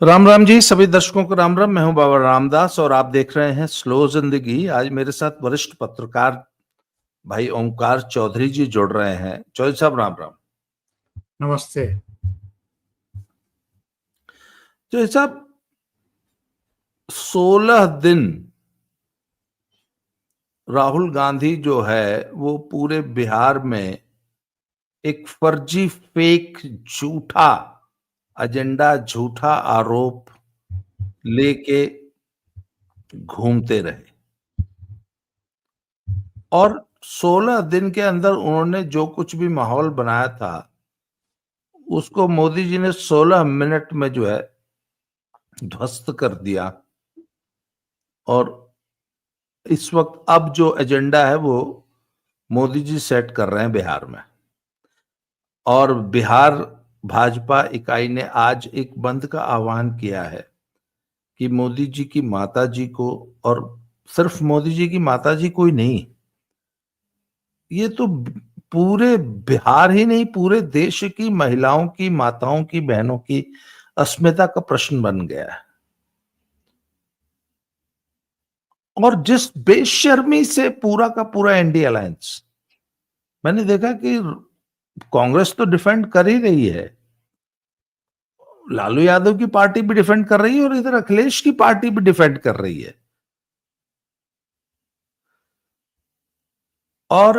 राम राम जी, सभी दर्शकों को राम राम। मैं हूं बाबा रामदास और आप देख रहे हैं स्लो जिंदगी। आज मेरे साथ वरिष्ठ पत्रकार भाई ओमकार चौधरी जी जुड़ रहे हैं। चौधरी साहब राम राम। नमस्ते। चौधरी साहब, 16 दिन राहुल गांधी जो है वो पूरे बिहार में एक फर्जी, फेक, झूठा एजेंडा, झूठा आरोप लेके घूमते रहे और 16 दिन के अंदर उन्होंने जो कुछ भी माहौल बनाया था उसको मोदी जी ने 16 मिनट में जो है ध्वस्त कर दिया। और इस वक्त अब जो एजेंडा है वो मोदी जी सेट कर रहे हैं बिहार में। और बिहार भाजपा इकाई ने आज एक बंद का आह्वान किया है कि मोदी जी की माता जी को, और सिर्फ मोदी जी की माता जी को ही नहीं, ये तो पूरे बिहार ही नहीं, पूरे देश की महिलाओं की, माताओं की, बहनों की अस्मिता का प्रश्न बन गया है। और जिस बेशर्मी से पूरा का पूरा एनडीए अलायंस, मैंने देखा कि कांग्रेस तो डिफेंड कर ही रही है, लालू यादव की पार्टी भी डिफेंड कर रही है और इधर अखिलेश की पार्टी भी डिफेंड कर रही है। और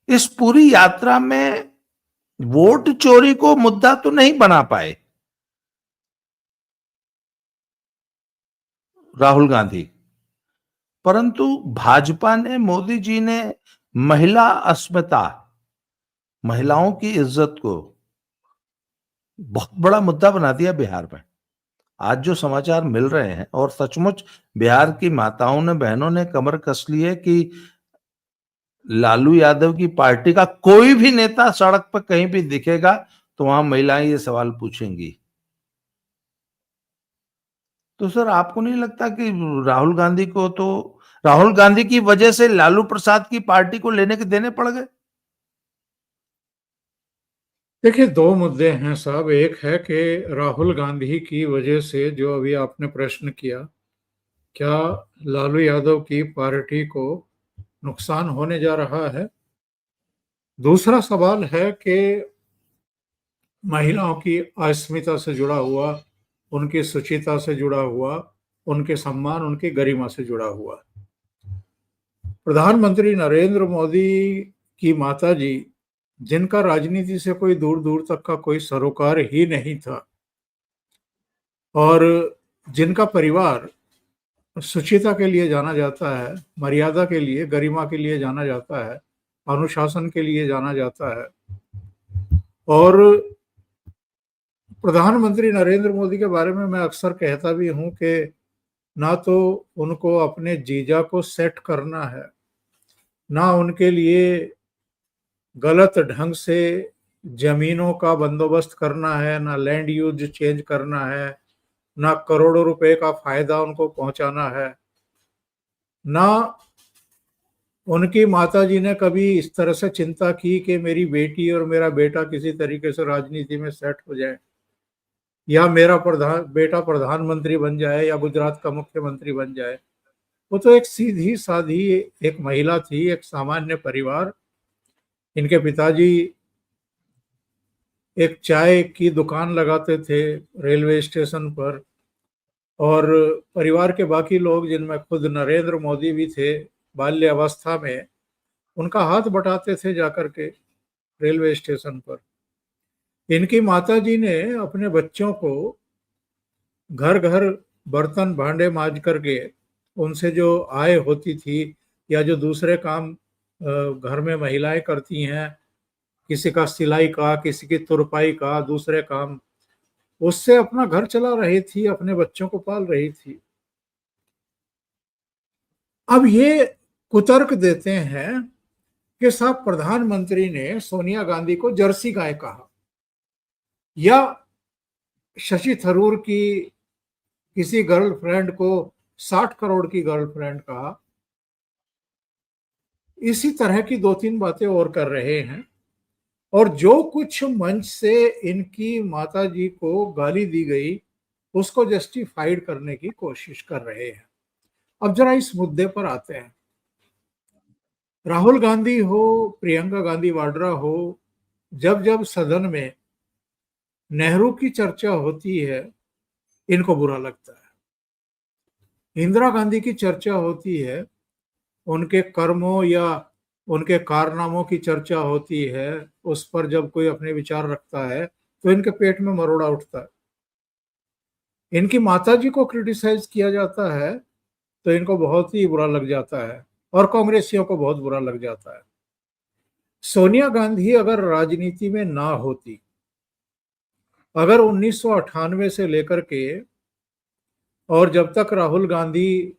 इस पूरी यात्रा में वोट चोरी को मुद्दा तो नहीं बना पाए राहुल गांधी, परंतु भाजपा ने, मोदी जी ने महिला अस्मिता, महिलाओं की इज्जत को बहुत बड़ा मुद्दा बना दिया बिहार में। आज जो समाचार मिल रहे हैं, और सचमुच बिहार की माताओं ने, बहनों ने कमर कस ली है कि लालू यादव की पार्टी का कोई भी नेता सड़क पर कहीं भी दिखेगा तो वहां महिलाएं ये सवाल पूछेंगी। तो सर, आपको नहीं लगता कि राहुल गांधी को तो, राहुल गांधी की वजह से लालू प्रसाद की पार्टी को लेने के देने पड़ गए? देखिए, दो मुद्दे हैं साहब। एक है कि राहुल गांधी की वजह से, जो अभी आपने प्रश्न किया, क्या लालू यादव की पार्टी को नुकसान होने जा रहा है। दूसरा सवाल है कि महिलाओं की अस्मिता से जुड़ा हुआ, उनकी शुचिता से जुड़ा हुआ, उनके सम्मान, उनकी गरिमा से जुड़ा हुआ। प्रधानमंत्री नरेंद्र मोदी की माताजी, जिनका राजनीति से कोई दूर दूर तक का कोई सरोकार ही नहीं था, और जिनका परिवार शुचिता के लिए जाना जाता है, मर्यादा के लिए, गरिमा के लिए जाना जाता है, अनुशासन के लिए जाना जाता है, और प्रधानमंत्री नरेंद्र मोदी के बारे में मैं अक्सर कहता भी हूं कि ना तो उनको अपने जीजा को सेट करना है, ना उनके लिए गलत ढंग से जमीनों का बंदोबस्त करना है, ना लैंड यूज चेंज करना है, ना करोड़ों रुपए का फायदा उनको पहुंचाना है, ना उनकी माताजी ने कभी इस तरह से चिंता की कि मेरी बेटी और मेरा बेटा किसी तरीके से राजनीति में सेट हो जाए, या मेरा बेटा प्रधानमंत्री बन जाए, या गुजरात का मुख्यमंत्री बन जाए। वो तो एक सीधी साधी एक महिला थी, एक सामान्य परिवार। इनके पिताजी एक चाय की दुकान लगाते थे रेलवे स्टेशन पर, और परिवार के बाकी लोग, जिनमें खुद नरेंद्र मोदी भी थे, बाल्यावस्था में उनका हाथ बटाते थे जाकर के रेलवे स्टेशन पर। इनकी माताजी ने अपने बच्चों को घर घर बर्तन भांडे मांज करके, उनसे जो आय होती थी, या जो दूसरे काम घर में महिलाएं करती हैं, किसी का सिलाई का, किसी की तुरपाई का, दूसरे काम, उससे अपना घर चला रही थी, अपने बच्चों को पाल रही थी। अब ये कुतर्क देते हैं कि साहब प्रधानमंत्री ने सोनिया गांधी को जर्सी गाय कहा, या शशि थरूर की किसी गर्लफ्रेंड को 60 करोड़ की गर्लफ्रेंड कहा। इसी तरह की दो तीन बातें और कर रहे हैं। और जो कुछ मंच से इनकी माताजी को गाली दी गई, उसको जस्टिफाइड करने की कोशिश कर रहे हैं। अब जरा इस मुद्दे पर आते हैं। राहुल गांधी हो, प्रियंका गांधी वाड्रा हो, जब जब सदन में नेहरू की चर्चा होती है, इनको बुरा लगता है। इंदिरा गांधी की चर्चा होती है, उनके कर्मों या उनके कारनामों की चर्चा होती है, उस पर जब कोई अपने विचार रखता है तो इनके पेट में मरोड़ा उठता है। इनकी माताजी को क्रिटिसाइज किया जाता है तो इनको बहुत ही बुरा लग जाता है और कांग्रेसियों को बहुत बुरा लग जाता है। सोनिया गांधी अगर राजनीति में ना होती, अगर 1998 से लेकर के और जब तक राहुल गांधी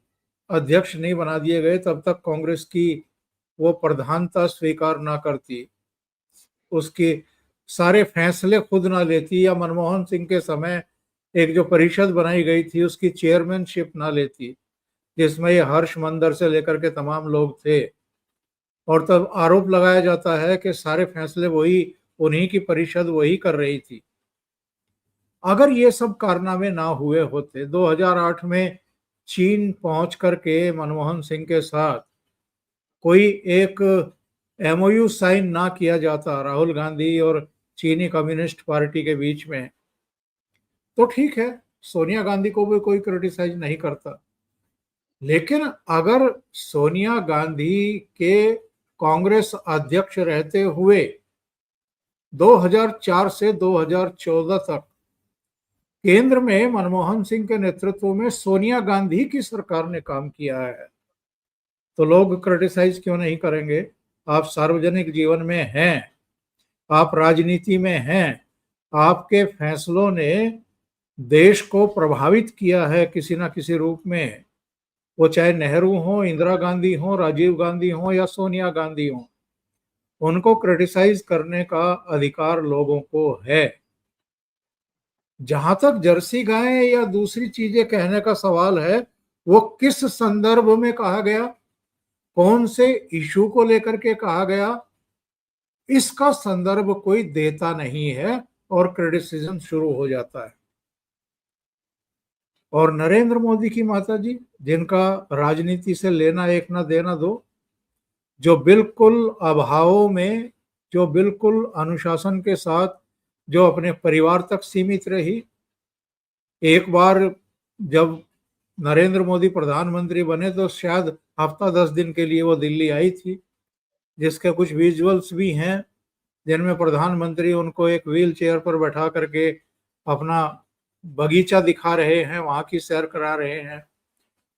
अध्यक्ष नहीं बना दिए गए तब तक कांग्रेस की वो प्रधानता स्वीकार ना करती, उसके सारे फैसले खुद ना लेती, या मनमोहन सिंह के समय एक जो परिषद बनाई गई थी उसकी चेयरमैनशिप ना लेती, जिसमें ये हर्ष मंदर से लेकर के तमाम लोग थे, और तब आरोप लगाया जाता है कि सारे फैसले वही, उन्हीं की परिषद वही कर रही थी। अगर ये सब कारनामे ना हुए होते, 2008 में चीन पहुंच करके मनमोहन सिंह के साथ कोई एक एमओयू साइन ना किया जाता राहुल गांधी और चीनी कम्युनिस्ट पार्टी के बीच में, तो ठीक है, सोनिया गांधी को भी कोई क्रिटिसाइज नहीं करता। लेकिन अगर सोनिया गांधी के कांग्रेस अध्यक्ष रहते हुए 2004 से 2014 तक केंद्र में मनमोहन सिंह के नेतृत्व में सोनिया गांधी की सरकार ने काम किया है, तो लोग क्रिटिसाइज क्यों नहीं करेंगे? आप सार्वजनिक जीवन में हैं, आप राजनीति में हैं, आपके फैसलों ने देश को प्रभावित किया है किसी ना किसी रूप में, वो चाहे नेहरू हो, इंदिरा गांधी हो, राजीव गांधी हो या सोनिया गांधी हो, उनको क्रिटिसाइज करने का अधिकार लोगों को है। जहां तक जर्सी गाय या दूसरी चीजें कहने का सवाल है, वो किस संदर्भ में कहा गया, कौन से इशू को लेकर के कहा गया, इसका संदर्भ कोई देता नहीं है और क्रिटिसिज्म शुरू हो जाता है। और नरेंद्र मोदी की माताजी, जिनका राजनीति से लेना एक ना देना दो, जो बिल्कुल अभावों में, जो बिल्कुल अनुशासन के साथ, जो अपने परिवार तक सीमित रही, एक बार जब नरेंद्र मोदी प्रधानमंत्री बने तो शायद हफ्ता 10 दिन के लिए वो दिल्ली आई थी, जिसके कुछ विजुअल्स भी हैं जिनमें प्रधानमंत्री उनको एक व्हील चेयर पर बैठा करके अपना बगीचा दिखा रहे हैं, वहां की सैर करा रहे हैं।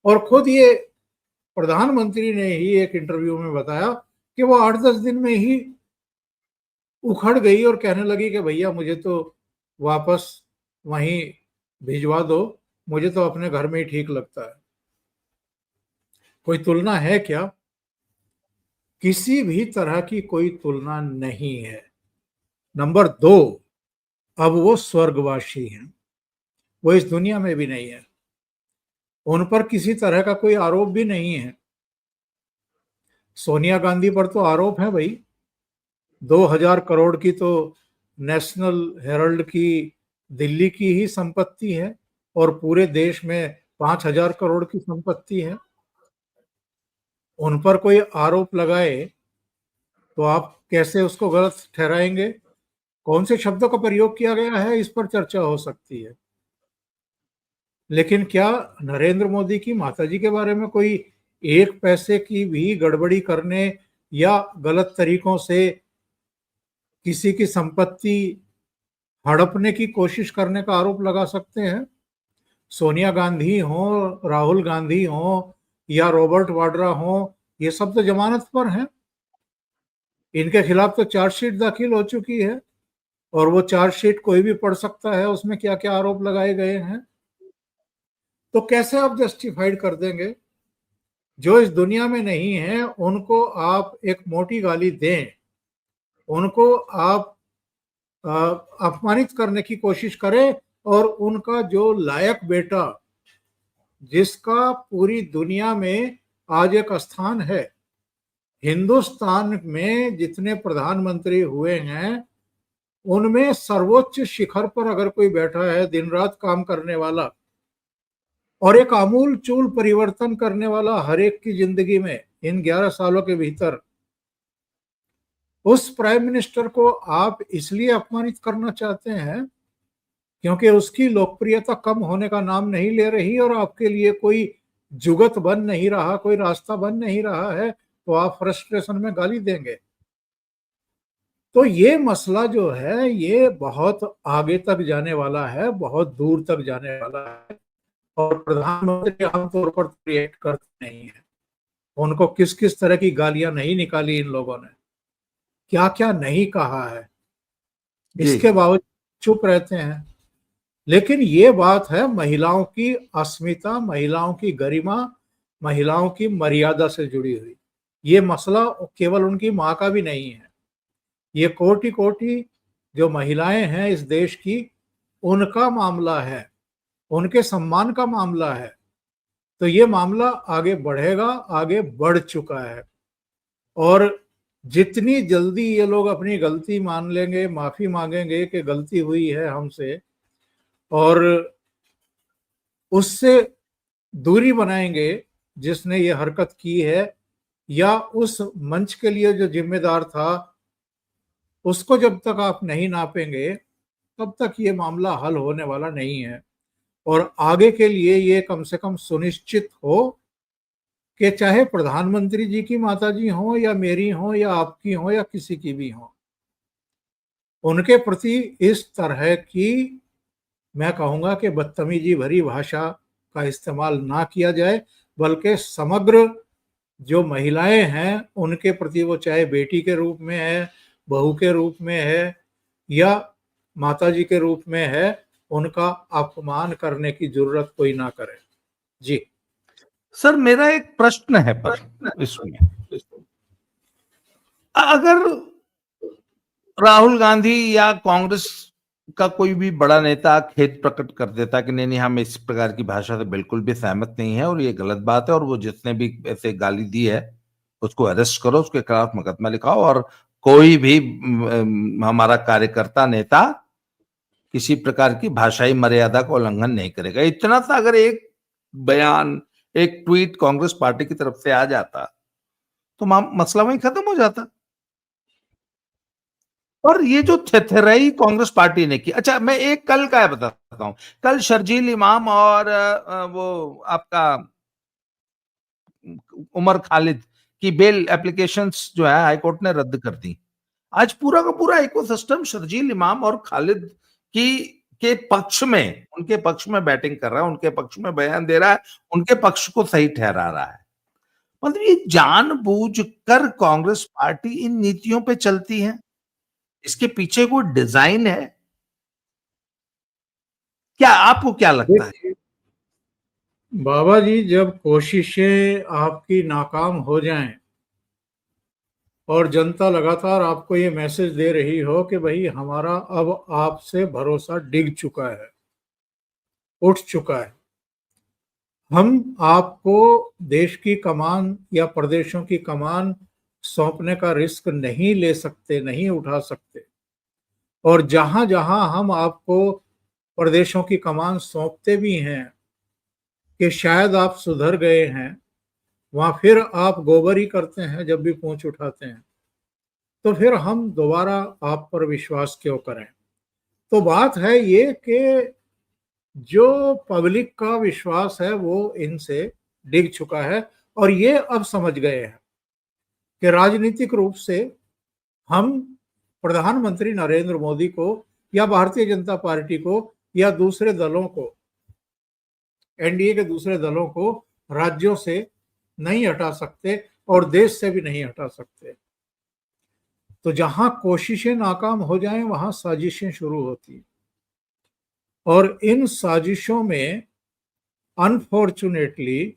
और खुद ये प्रधानमंत्री ने ही एक इंटरव्यू में बताया कि वो 8-10 दिन में ही उखड़ गई और कहने लगी कि भैया मुझे तो वापस वहीं भिजवा दो, मुझे तो अपने घर में ही ठीक लगता है। कोई तुलना है क्या? किसी भी तरह की कोई तुलना नहीं है। नंबर 2, अब वो स्वर्गवासी हैं, वो इस दुनिया में भी नहीं है, उन पर किसी तरह का कोई आरोप भी नहीं है। सोनिया गांधी पर तो आरोप है भाई, 2000 करोड़ की तो नेशनल हेराल्ड की दिल्ली की ही संपत्ति है और पूरे देश में 5000 करोड़ की संपत्ति है। उन पर कोई आरोप लगाए तो आप कैसे उसको गलत ठहराएंगे? कौन से शब्दों का प्रयोग किया गया है, इस पर चर्चा हो सकती है। लेकिन क्या नरेंद्र मोदी की माताजी के बारे में कोई एक पैसे की भी गड़बड़ी करने या गलत तरीकों से किसी की संपत्ति हड़पने की कोशिश करने का आरोप लगा सकते हैं? सोनिया गांधी हो, राहुल गांधी हो या रॉबर्ट वाड्रा हो, ये सब तो जमानत पर हैं। इनके खिलाफ तो चार्जशीट दाखिल हो चुकी है और वो चार्जशीट कोई भी पढ़ सकता है, उसमें क्या क्या आरोप लगाए गए हैं। तो कैसे आप जस्टिफाइड कर देंगे? जो इस दुनिया में नहीं है उनको आप एक मोटी गाली दें, उनको आप अपमानित करने की कोशिश करें, और उनका जो लायक बेटा, जिसका पूरी दुनिया में आज एक स्थान है, हिंदुस्तान में जितने प्रधानमंत्री हुए हैं उनमें सर्वोच्च शिखर पर अगर कोई बैठा है, दिन रात काम करने वाला और एक आमूल चूल परिवर्तन करने वाला हर एक की जिंदगी में इन 11 सालों के भीतर, उस प्राइम मिनिस्टर को आप इसलिए अपमानित करना चाहते हैं क्योंकि उसकी लोकप्रियता कम होने का नाम नहीं ले रही और आपके लिए कोई जुगत बन नहीं रहा, कोई रास्ता बन नहीं रहा है, तो आप फ्रस्ट्रेशन में गाली देंगे। तो ये मसला जो है ये बहुत आगे तक जाने वाला है, बहुत दूर तक जाने वाला है और प्रधानमंत्री आमतौर पर रिएक्ट करते नहीं है। उनको किस किस तरह की गालियां नहीं निकाली इन लोगों ने, क्या क्या नहीं कहा है, इसके बावजूद चुप रहते हैं। लेकिन ये बात है महिलाओं की अस्मिता, महिलाओं की गरिमा, महिलाओं की मर्यादा से जुड़ी हुई। ये मसला केवल उनकी माँ का भी नहीं है, ये कोटि कोटि जो महिलाएं हैं इस देश की, उनका मामला है, उनके सम्मान का मामला है। तो ये मामला आगे बढ़ेगा, आगे बढ़ चुका है और जितनी जल्दी ये लोग अपनी गलती मान लेंगे, माफी मांगेंगे कि गलती हुई है हमसे और उससे दूरी बनाएंगे जिसने ये हरकत की है या उस मंच के लिए जो जिम्मेदार था, उसको जब तक आप नहीं नापेंगे तब तक ये मामला हल होने वाला नहीं है। और आगे के लिए ये कम से कम सुनिश्चित हो कि चाहे प्रधानमंत्री जी की माताजी हो या मेरी हो या आपकी हो या किसी की भी हो, उनके प्रति इस तरह की मैं कहूंगा कि बदतमीजी भरी भाषा का इस्तेमाल ना किया जाए, बल्कि समग्र जो महिलाएं हैं उनके प्रति, वो चाहे बेटी के रूप में है, बहू के रूप में है या माताजी के रूप में है, उनका अपमान करने की जरूरत कोई ना करे। जी सर, मेरा एक प्रश्न है पर इसमें, अगर राहुल गांधी या कांग्रेस का कोई भी बड़ा नेता खेद प्रकट कर देता कि नहीं नहीं हम इस प्रकार की भाषा से बिल्कुल भी सहमत नहीं है और ये गलत बात है और वो जिसने भी ऐसे गाली दी है उसको अरेस्ट करो, उसके खिलाफ मुकदमा लिखाओ और कोई भी हमारा कार्यकर्ता नेता किसी प्रकार की भाषाई मर्यादा का उल्लंघन नहीं करेगा, इतना सा अगर एक बयान, एक ट्वीट कांग्रेस पार्टी की तरफ से आ जाता तो मसला वहीं खत्म हो जाता। और ये जो थेथेराई कांग्रेस पार्टी ने की, अच्छा मैं एक कल का बताता हूं, कल शर्जील इमाम और वो आपका उमर खालिद की बेल एप्लीकेशंस जो है हाईकोर्ट ने रद्द कर दी। आज पूरा का पूरा इकोसिस्टम शर्जील इमाम और खालिद की के पक्ष में, उनके पक्ष में बैटिंग कर रहा है, उनके पक्ष में बयान दे रहा है, उनके पक्ष को सही ठहरा रहा है। मतलब ये जानबूझकर कांग्रेस पार्टी इन नीतियों पे चलती है, इसके पीछे कोई डिजाइन है क्या? आपको क्या लगता है? बाबा जी, जब कोशिशें आपकी नाकाम हो जाएं और जनता लगातार आपको ये मैसेज दे रही हो कि भाई हमारा अब आपसे भरोसा डिग चुका है, उठ चुका है, हम आपको देश की कमान या प्रदेशों की कमान सौंपने का रिस्क नहीं ले सकते, नहीं उठा सकते, और जहां जहां हम आपको प्रदेशों की कमान सौंपते भी हैं कि शायद आप सुधर गए हैं, वहां फिर आप गोबरी करते हैं जब भी पूंछ उठाते हैं, तो फिर हम दोबारा आप पर विश्वास क्यों करें? तो बात है ये कि जो पब्लिक का विश्वास है वो इनसे डिग चुका है और ये अब समझ गए हैं कि राजनीतिक रूप से हम प्रधानमंत्री नरेंद्र मोदी को या भारतीय जनता पार्टी को या दूसरे दलों को, एनडीए के दूसरे दलों को राज्यों से नहीं हटा सकते और देश से भी नहीं हटा सकते। तो जहां कोशिशें नाकाम हो जाएं वहां साजिशें शुरू होती, और इन साजिशों में अनफॉर्चुनेटली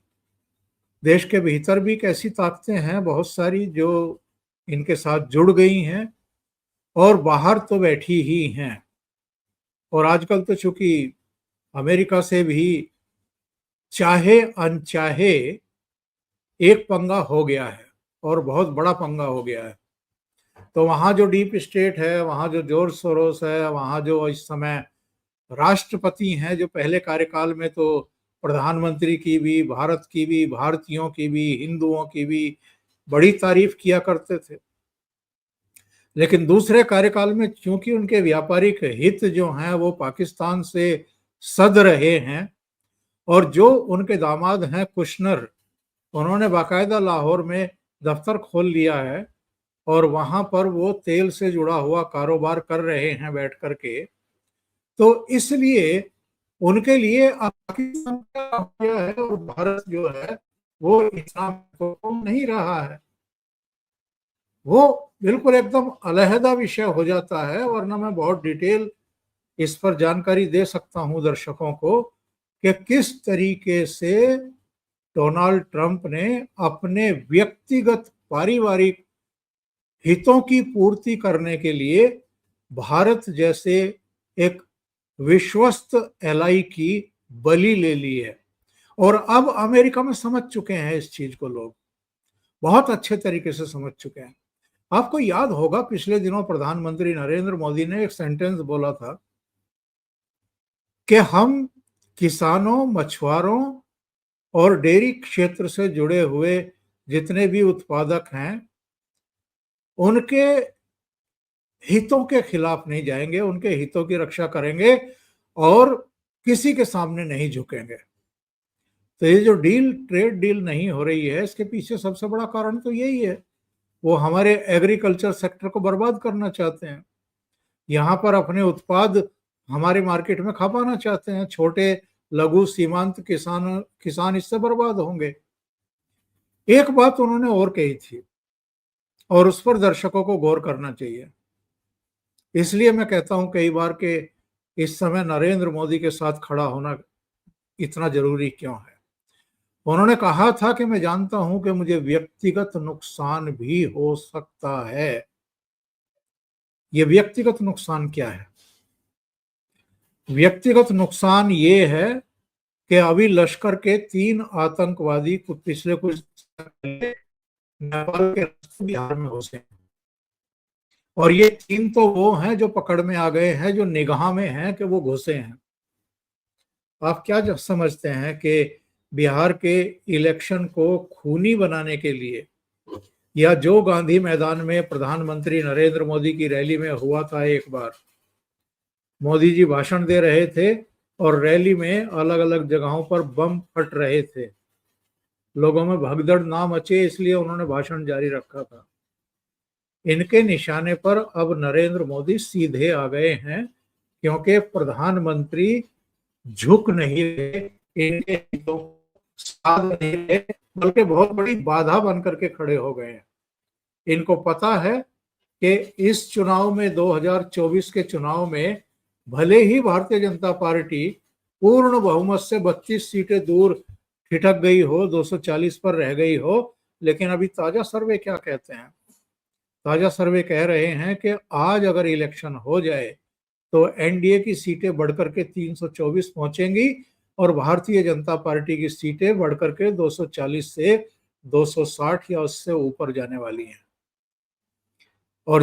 देश के भीतर भी कैसी ताकतें हैं बहुत सारी जो इनके साथ जुड़ गई हैं और बाहर तो बैठी ही हैं। और आजकल तो चूंकि अमेरिका से भी चाहे अनचाहे एक पंगा हो गया है और बहुत बड़ा पंगा हो गया है। तो वहां जो डीप स्टेट है, वहां जो जॉर्ज सोरोस है, वहां जो इस समय राष्ट्रपति हैं, जो पहले कार्यकाल में तो प्रधानमंत्री की भी, भारत की भी, भारतीयों की भी, हिंदुओं की भी बड़ी तारीफ किया करते थे, लेकिन दूसरे कार्यकाल में क्योंकि उनके व्यापारिक हित जो हैं वो पाकिस्तान से सध रहे हैं, और जो उनके दामाद हैं कुशनर, उन्होंने बाकायदा लाहौर में दफ्तर खोल लिया है और वहां पर वो तेल से जुड़ा हुआ कारोबार कर रहे हैं बैठ करके। तो इसलिए उनके लिए अब पाकिस्तान क्या हो गया है और भारत जो है वो इस्लाम को नहीं रहा है, वो बिल्कुल एकदम अलहदा विषय हो जाता है। वरना मैं बहुत डिटेल इस पर जानकारी दे सकता हूं दर्शकों को कि किस तरीके से डोनाल्ड ट्रंप ने अपने व्यक्तिगत पारिवारिक हितों की पूर्ति करने के लिए भारत जैसे एक विश्वस्त एलाई की बलि ले ली है। और अब अमेरिका में समझ चुके हैं इस चीज को, लोग बहुत अच्छे तरीके से समझ चुके हैं। आपको याद होगा पिछले दिनों प्रधानमंत्री नरेंद्र मोदी ने एक सेंटेंस बोला था कि हम किसानों, मछुआरों और डेयरी क्षेत्र से जुड़े हुए जितने भी उत्पादक हैं उनके हितों के खिलाफ नहीं जाएंगे, उनके हितों की रक्षा करेंगे और किसी के सामने नहीं झुकेंगे। तो ये जो ट्रेड डील नहीं हो रही है, इसके पीछे सबसे बड़ा कारण तो यही है, वो हमारे एग्रीकल्चर सेक्टर को बर्बाद करना चाहते हैं। यहाँ पर अपने उत्पाद हमारे मार्केट में खपाना चाहते हैं। छोटे लघु सीमांत किसान इससे बर्बाद होंगे। एक बात उन्होंने और कही थी और उस पर दर्शकों को गौर करना चाहिए। इसलिए मैं कहता हूं कई बार कि इस समय नरेंद्र मोदी के साथ खड़ा होना इतना जरूरी क्यों है। उन्होंने कहा था कि मैं जानता हूं कि मुझे व्यक्तिगत नुकसान भी हो सकता है। ये व्यक्तिगत नुकसान क्या है? व्यक्तिगत नुकसान ये है कि अभी लश्कर के 3 आतंकवादी पिछले कुछ पहले नेपाल के रास्ते बिहार में घुसे, और ये 3 तो वो हैं जो पकड़ में आ गए हैं, जो निगाह में हैं कि वो घुसे हैं। आप क्या समझते हैं कि बिहार के इलेक्शन को खूनी बनाने के लिए, या जो गांधी मैदान में प्रधानमंत्री नरेंद्र मोदी की रैली में हुआ था, एक बार मोदी जी भाषण दे रहे थे और रैली में अलग अलग जगहों पर बम फट रहे थे, लोगों में भगदड़ ना मचे इसलिए उन्होंने भाषण जारी रखा था। इनके निशाने पर अब नरेंद्र मोदी सीधे आ गए हैं, क्योंकि प्रधानमंत्री झुक नहीं रहे, इनके हितों को साध नहीं रहे, बल्कि बहुत बड़ी बाधा बन करके खड़े हो गए हैं। इनको पता है कि इस चुनाव में, 2024 के चुनाव में, भले ही भारतीय जनता पार्टी पूर्ण बहुमत से 32 सीटें दूर ठिठक गई हो, 240 पर रह गई हो, लेकिन अभी ताजा सर्वे क्या कहते हैं? ताजा सर्वे कह रहे हैं कि आज अगर इलेक्शन हो जाए तो एनडीए की सीटें बढ़कर के 324 पहुंचेंगी और भारतीय जनता पार्टी की सीटें बढ़कर के 240 से 260 या उससे ऊपर जाने वाली हैं। और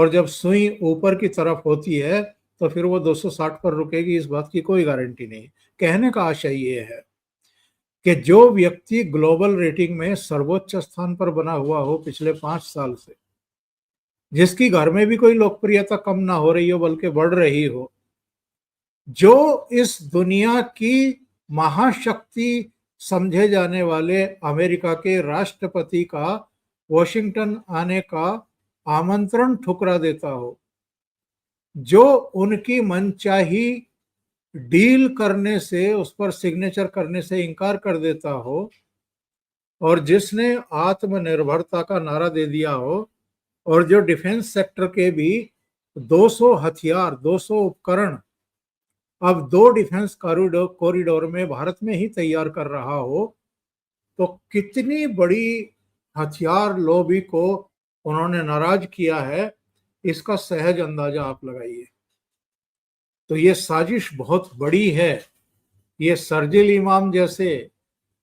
जब सुई ऊपर की तरफ होती है तो फिर वो 260 पर रुकेगी, इस बात की कोई गारंटी नहीं। कहने का आशय ये है कि जो व्यक्ति ग्लोबल रेटिंग में सर्वोच्च स्थान पर बना हुआ हो पिछले 5 साल से, जिसकी घर में भी कोई लोकप्रियता कम ना हो रही हो बल्कि बढ़ रही हो, जो इस दुनिया की महाशक्ति समझे जाने वाले अमेरिका के राष्ट्रपति का वॉशिंगटन आने का आमंत्रण ठुकरा देता हो, जो उनकी मनचाही डील करने से, उस पर सिग्नेचर करने से इनकार कर देता हो, और जिसने आत्मनिर्भरता का नारा दे दिया हो, और जो डिफेंस सेक्टर के भी 200 हथियार, 200 उपकरण अब 2 डिफेंस कॉरिडोर में भारत में ही तैयार कर रहा हो, तो कितनी बड़ी हथियार लॉबी को उन्होंने नाराज किया है, इसका सहज अंदाजा आप लगाइए। तो ये साजिश बहुत बड़ी है। ये शर्जील इमाम जैसे,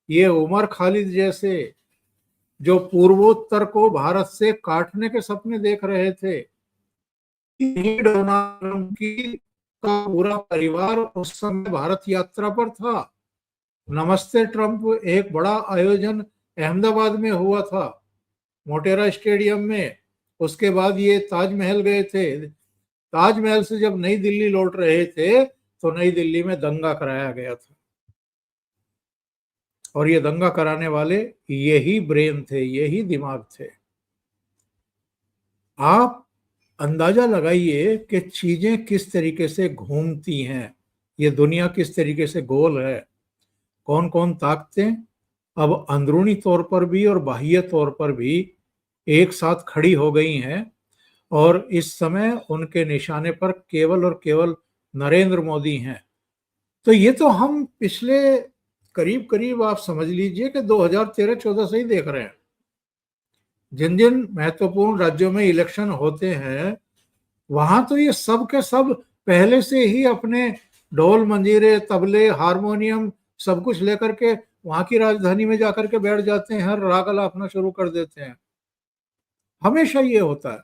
ये उमर खालिद जैसे जो पूर्वोत्तर को भारत से काटने के सपने देख रहे थे, डोनाल्ड ट्रंप की का पूरा परिवार उस समय भारत यात्रा पर था। नमस्ते ट्रंप एक बड़ा आयोजन अहमदाबाद में हुआ था, मोटेरा स्टेडियम में। उसके बाद ये ताजमहल गए थे। ताजमहल से जब नई दिल्ली लौट रहे थे तो नई दिल्ली में दंगा कराया गया था, और ये दंगा कराने वाले यही ब्रेन थे, यही दिमाग थे। आप अंदाजा लगाइए कि चीजें किस तरीके से घूमती हैं, ये दुनिया किस तरीके से गोल है। कौन कौन ताकतें अब अंदरूनी तौर पर भी और बाह्य तौर पर भी एक साथ खड़ी हो गई हैं, और इस समय उनके निशाने पर केवल और केवल नरेंद्र मोदी हैं। तो ये तो हम पिछले करीब करीब आप समझ लीजिए कि 2013-14 से ही देख रहे हैं। जिन जिन महत्वपूर्ण राज्यों में इलेक्शन होते हैं, वहां तो ये सब के सब पहले से ही अपने ढोल मंजीरे तबले हारमोनियम सब कुछ लेकर के वहां की राजधानी में जाकर के बैठ जाते हैं, राग अलापना शुरू कर देते हैं। हमेशा ये होता है।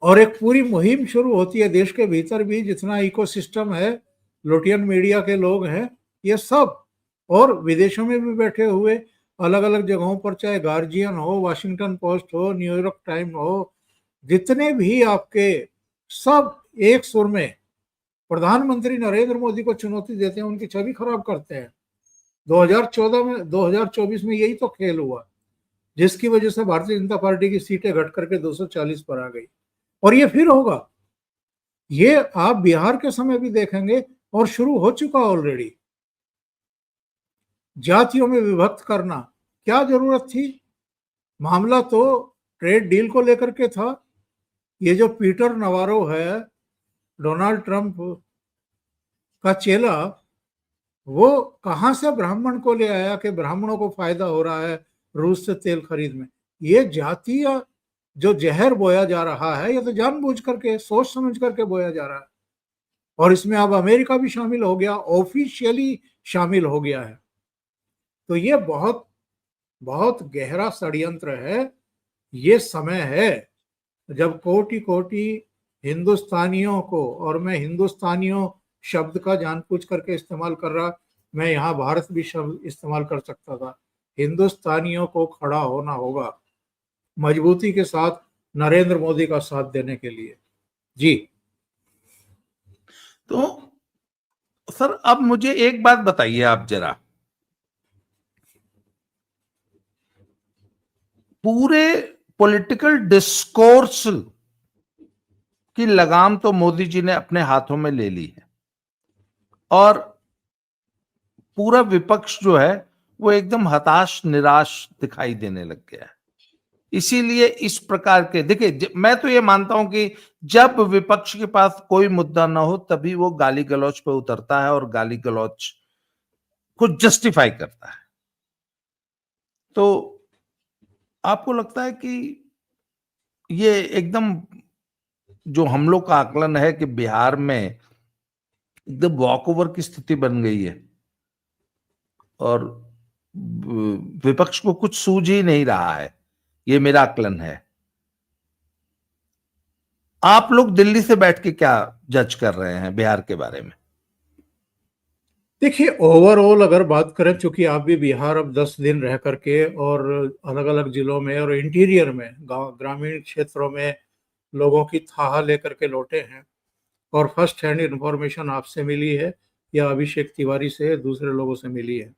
और एक पूरी मुहिम शुरू होती है देश के भीतर भी, जितना इकोसिस्टम है, लोटियन मीडिया के लोग हैं ये सब, और विदेशों में भी बैठे हुए अलग अलग जगहों पर, चाहे गार्जियन हो, वाशिंगटन पोस्ट हो, न्यूयॉर्क टाइम हो, जितने भी आपके, सब एक सुर में प्रधानमंत्री नरेंद्र मोदी को चुनौती देते हैं, उनकी छवि खराब करते हैं। 2014 में 2024 में यही तो खेल हुआ, जिसकी वजह से भारतीय जनता पार्टी की सीटें घट करके 240 पर आ गई। और ये फिर होगा। ये आप बिहार के समय भी देखेंगे, और शुरू हो चुका ऑलरेडी। जातियों में विभक्त करना क्या जरूरत थी? मामला तो ट्रेड डील को लेकर के था। ये जो पीटर नवारो है, डोनाल्ड ट्रंप का चेला, वो कहां से ब्राह्मण को ले आया कि ब्राह्मणों को फायदा हो रहा है रूस से तेल खरीद में। ये जातीय जो जहर बोया जा रहा है, ये तो जानबूझ करके सोच समझ करके बोया जा रहा है। और इसमें अब अमेरिका भी शामिल हो गया, ऑफिशियली शामिल हो गया है। तो ये बहुत बहुत गहरा षड्यंत्र है। ये समय है जब कोटि कोटि हिंदुस्तानियों को, और मैं हिंदुस्तानियों शब्द का जानबूझ करके इस्तेमाल कर रहा, मैं यहाँ भारत भी शब्द इस्तेमाल कर सकता था, हिंदुस्तानियों को खड़ा होना होगा मजबूती के साथ नरेंद्र मोदी का साथ देने के लिए। जी। तो सर अब मुझे एक बात बताइए आप जरा, पूरे पॉलिटिकल डिस्कोर्स की लगाम तो मोदी जी ने अपने हाथों में ले ली है, और पूरा विपक्ष जो है वो एकदम हताश निराश दिखाई देने लग गया है। इसीलिए इस प्रकार के, देखिए मैं तो ये मानता हूं कि जब विपक्ष के पास कोई मुद्दा ना हो तभी वो गाली गलौज पे उतरता है और गाली गलौज को जस्टिफाई करता है। तो आपको लगता है कि ये एकदम जो हम लोग का आकलन है कि बिहार में एकदम वॉकओवर की स्थिति बन गई है और विपक्ष को कुछ सूझ ही नहीं रहा है, ये मेरा आकलन है। आप लोग दिल्ली से बैठ के क्या जज कर रहे हैं बिहार के बारे में? देखिए, ओवरऑल अगर बात करें, चूंकि आप भी बिहार अब 10 दिन रह करके और अलग अलग जिलों में और इंटीरियर में, गांव ग्रामीण क्षेत्रों में लोगों की थाह लेकर के लौटे हैं, और फर्स्ट हैंड इंफॉर्मेशन आपसे मिली है या अभिषेक तिवारी से, दूसरे लोगों से मिली है।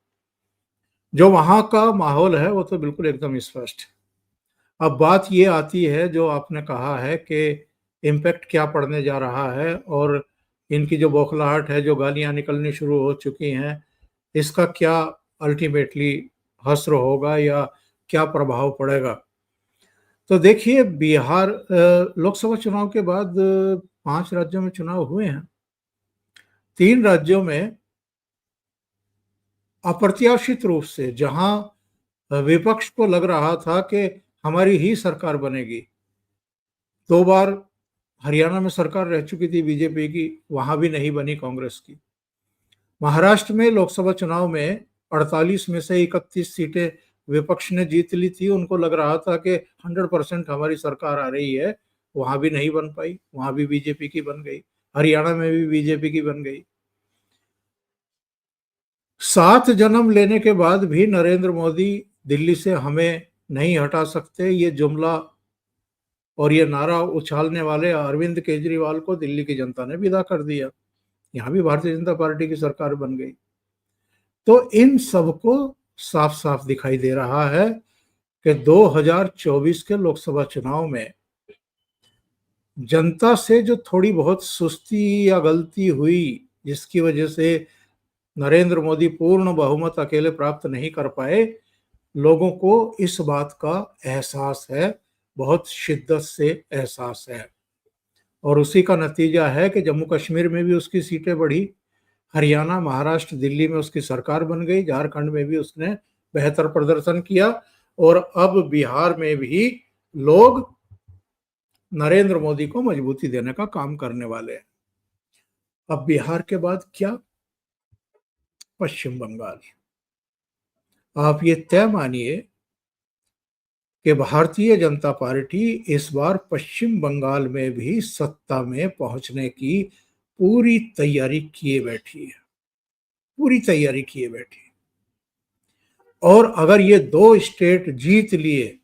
जो वहाँ का माहौल है वो तो बिल्कुल एकदम स्पष्ट। अब बात ये आती है जो आपने कहा है कि इम्पैक्ट क्या पड़ने जा रहा है, और इनकी जो बौखलाहट है, जो गालियां निकलनी शुरू हो चुकी हैं, इसका क्या अल्टीमेटली हश्र होगा या क्या प्रभाव पड़ेगा। तो देखिए, बिहार लोकसभा चुनाव के बाद 5 राज्यों में चुनाव हुए हैं। 3 राज्यों में अप्रत्याशित रूप से, जहां विपक्ष को लग रहा था कि हमारी ही सरकार बनेगी, 2 बार हरियाणा में सरकार रह चुकी थी बीजेपी की, वहां भी नहीं बनी कांग्रेस की। महाराष्ट्र में लोकसभा चुनाव में 48 में से 31 सीटें विपक्ष ने जीत ली थी, उनको लग रहा था कि 100% हमारी सरकार आ रही है, वहां भी नहीं बन पाई, वहां भी बीजेपी की बन गई, हरियाणा में भी बीजेपी की बन गई। 7 जन्म लेने के बाद भी नरेंद्र मोदी दिल्ली से हमें नहीं हटा सकते, ये जुमला और ये नारा उछालने वाले अरविंद केजरीवाल को दिल्ली की जनता ने विदा कर दिया। यहां भी भारतीय जनता पार्टी की सरकार बन गई। तो इन सबको साफ साफ दिखाई दे रहा है कि 2024 के लोकसभा चुनाव में जनता से जो थोड़ी बहुत सुस्ती या गलती हुई, जिसकी वजह से नरेंद्र मोदी पूर्ण बहुमत अकेले प्राप्त नहीं कर पाए, लोगों को इस बात का एहसास है, बहुत शिद्दत से एहसास है। और उसी का नतीजा है कि जम्मू कश्मीर में भी उसकी सीटें बढ़ी, हरियाणा, महाराष्ट्र, दिल्ली में उसकी सरकार बन गई, झारखंड में भी उसने बेहतर प्रदर्शन किया, और अब बिहार में भी लोग नरेंद्र मोदी को मजबूती देने का काम करने वाले हैं। अब बिहार के बाद क्या? पश्चिम बंगाल। आप ये तय मानिए कि भारतीय जनता पार्टी इस बार पश्चिम बंगाल में भी सत्ता में पहुंचने की पूरी तैयारी किए बैठी है, पूरी तैयारी किए बैठी। और अगर ये 2 स्टेट जीत लिए,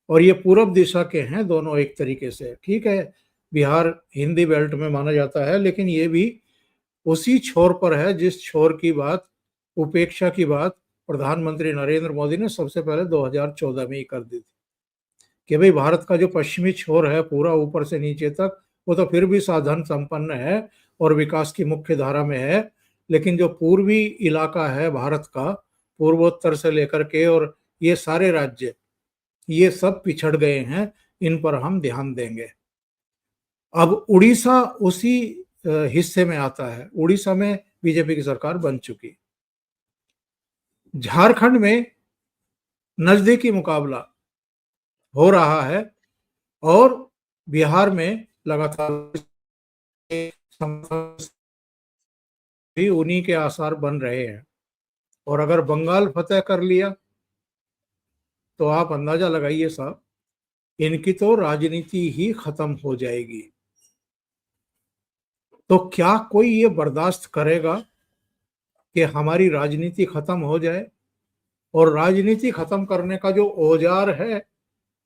और ये पूरब दिशा के हैं दोनों एक तरीके से, ठीक है, बिहार हिंदी बेल्ट में माना जाता है, लेकिन ये भी उसी छोर पर है जिस छोर की बात, उपेक्षा की बात प्रधानमंत्री नरेंद्र मोदी ने सबसे पहले 2014 में ही कर दी थी कि भाई भारत का जो पश्चिमी छोर है पूरा ऊपर से नीचे तक, वो तो फिर भी साधन संपन्न है और विकास की मुख्य धारा में है, लेकिन जो पूर्वी इलाका है भारत का, पूर्वोत्तर से लेकर के और ये सारे राज्य, ये सब पिछड़ गए हैं, इन पर हम ध्यान देंगे। अब उड़ीसा उसी हिस्से में आता है, उड़ीसा में बीजेपी की सरकार बन चुकी। झारखंड में नजदीकी मुकाबला हो रहा है, और बिहार में लगातार भी उन्हीं के आसार बन रहे हैं। और अगर बंगाल फतेह कर लिया तो आप अंदाजा लगाइए साहब, इनकी तो राजनीति ही खत्म हो जाएगी। तो क्या कोई ये बर्दाश्त करेगा कि हमारी राजनीति खत्म हो जाए? और राजनीति खत्म करने का जो औजार है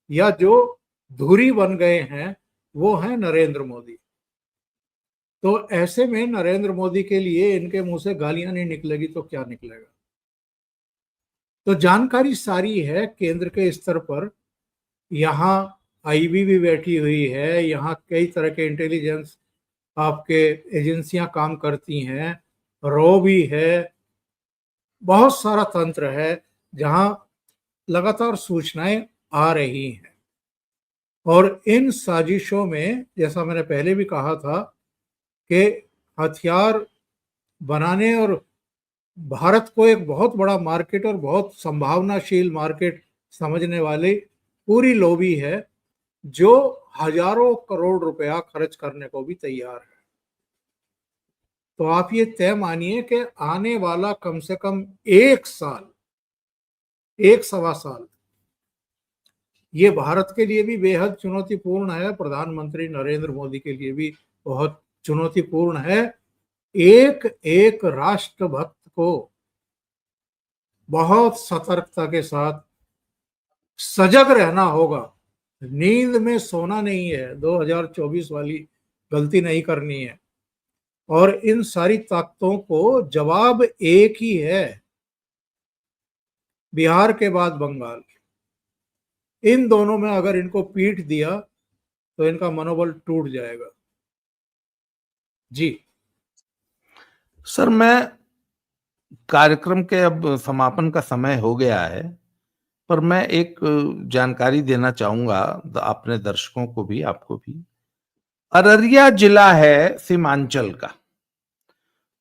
या जो धुरी बन गए हैं, वो है नरेंद्र मोदी। तो ऐसे में नरेंद्र मोदी के लिए इनके मुंह से गालियां नहीं निकलेगी तो क्या निकलेगा? तो जानकारी सारी है केंद्र के स्तर पर, यहाँ आईबी भी बैठी हुई है, यहाँ कई तरह के इंटेलिजेंस आपके एजेंसियां काम करती हैं, रॉ भी है, बहुत सारा तंत्र है जहां लगातार सूचनाएं आ रही हैं। और इन साजिशों में, जैसा मैंने पहले भी कहा था, कि हथियार बनाने और भारत को एक बहुत बड़ा मार्केट और बहुत संभावनाशील मार्केट समझने वाली पूरी लॉबी है, जो हजारों करोड़ रुपया खर्च करने को भी तैयार है। तो आप ये तय मानिए कि आने वाला कम से कम 1 साल, 1 सवा साल, ये भारत के लिए भी बेहद चुनौतीपूर्ण है, प्रधानमंत्री नरेंद्र मोदी के लिए भी बहुत चुनौतीपूर्ण है। एक एक राष्ट्रभक्त को बहुत सतर्कता के साथ सजग रहना होगा, नींद में सोना नहीं है, 2024 वाली गलती नहीं करनी है। और इन सारी ताकतों को जवाब एक ही है, बिहार के बाद बंगाल। इन दोनों में अगर इनको पीट दिया तो इनका मनोबल टूट जाएगा। जी सर, मैं कार्यक्रम के अब समापन का समय हो गया है, पर मैं एक जानकारी देना चाहूंगा अपने दर्शकों को भी, आपको भी। अररिया जिला है सीमांचल का,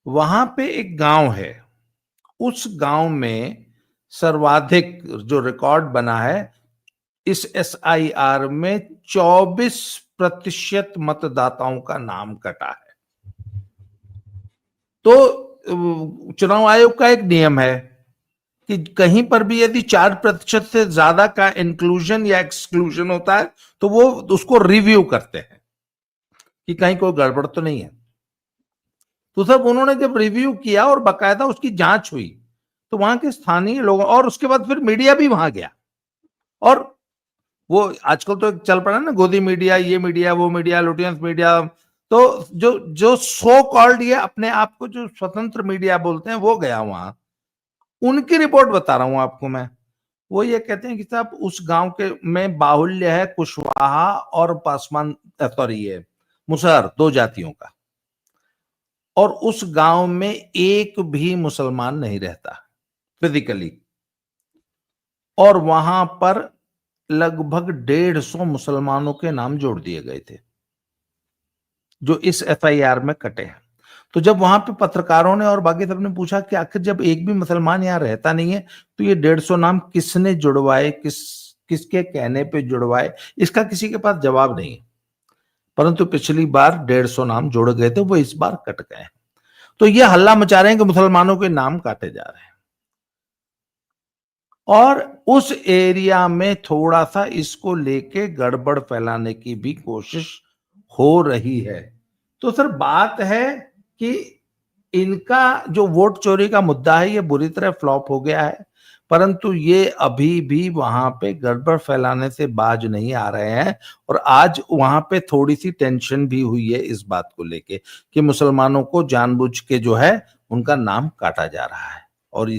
वहां पे एक गांव है, उस गांव में सर्वाधिक जो रिकॉर्ड बना है, इस SIR में 24% मतदाताओं का नाम कटा है। तो चुनाव आयोग का एक नियम है कि कहीं पर भी यदि 4% से ज्यादा का इंक्लूजन या एक्सक्लूजन होता है तो वो उसको रिव्यू करते हैं कि कहीं कोई गड़बड़ तो नहीं है। तो सब उन्होंने जब रिव्यू किया और बकायदा उसकी जांच हुई तो वहां के स्थानीय लोगों और उसके बाद फिर मीडिया भी वहां गया, और वो आजकल तो चल पड़ा ना गोदी मीडिया, ये मीडिया, वो मीडिया, लुटियंस मीडिया, तो जो जो सो कॉल्ड ये अपने आप को जो स्वतंत्र मीडिया बोलते हैं वो गया वहां, उनकी रिपोर्ट बता रहा हूं आपको मैं। वो ये कहते हैं कि साहब उस गांव के में बाहुल्य है कुशवाहा और पासवान, सॉरी ये मुसहर, 2 जातियों का, और उस गांव में एक भी मुसलमान नहीं रहता फिजिकली, और वहां पर लगभग 150 मुसलमानों के नाम जोड़ दिए गए थे जो इस एफआईआर में कटे हैं। तो जब वहां पे पत्रकारों ने और बाकी सबने पूछा कि आखिर जब एक भी मुसलमान यहाँ रहता नहीं है तो ये 150 नाम किसने जुड़वाए, किसके कहने पे जुड़वाए, इसका किसी के पास जवाब नहीं है। परंतु पिछली बार 150 नाम जोड़ गए थे, वो इस बार कट गए हैं। तो ये हल्ला मचा रहे हैं कि मुसलमानों के नाम काटे जा रहे हैं, और उस एरिया में थोड़ा सा इसको लेके गड़बड़ फैलाने की भी कोशिश हो रही है। तो सर बात है कि इनका जो वोट चोरी का मुद्दा है ये बुरी तरह फ्लॉप हो गया है, परंतु ये अभी भी वहां पे गड़बड़ फैलाने से बाज नहीं आ रहे हैं। और आज वहां पे थोड़ी सी टेंशन भी हुई है इस बात को लेके कि मुसलमानों को जानबूझ के जो है उनका नाम काटा जा रहा है, और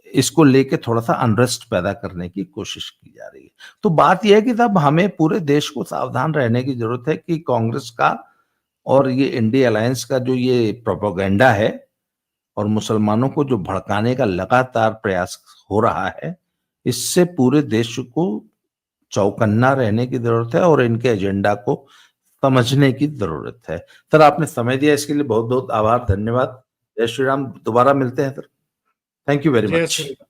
इसको लेके थोड़ा सा अनरेस्ट पैदा करने की कोशिश की जा रही है। तो बात यह है कि साहब हमें पूरे देश को सावधान रहने की जरूरत है कि कांग्रेस का और ये इंडिया अलायंस का जो ये प्रोपेगेंडा है और मुसलमानों को जो भड़काने का लगातार प्रयास हो रहा है, इससे पूरे देश को चौकन्ना रहने की जरूरत है और इनके एजेंडा को समझने की जरूरत है। सर आपने समय दिया इसके लिए बहुत बहुत आभार, धन्यवाद। जय श्री राम। दोबारा मिलते हैं सर। थैंक यू वेरी जय मच। श्री राम।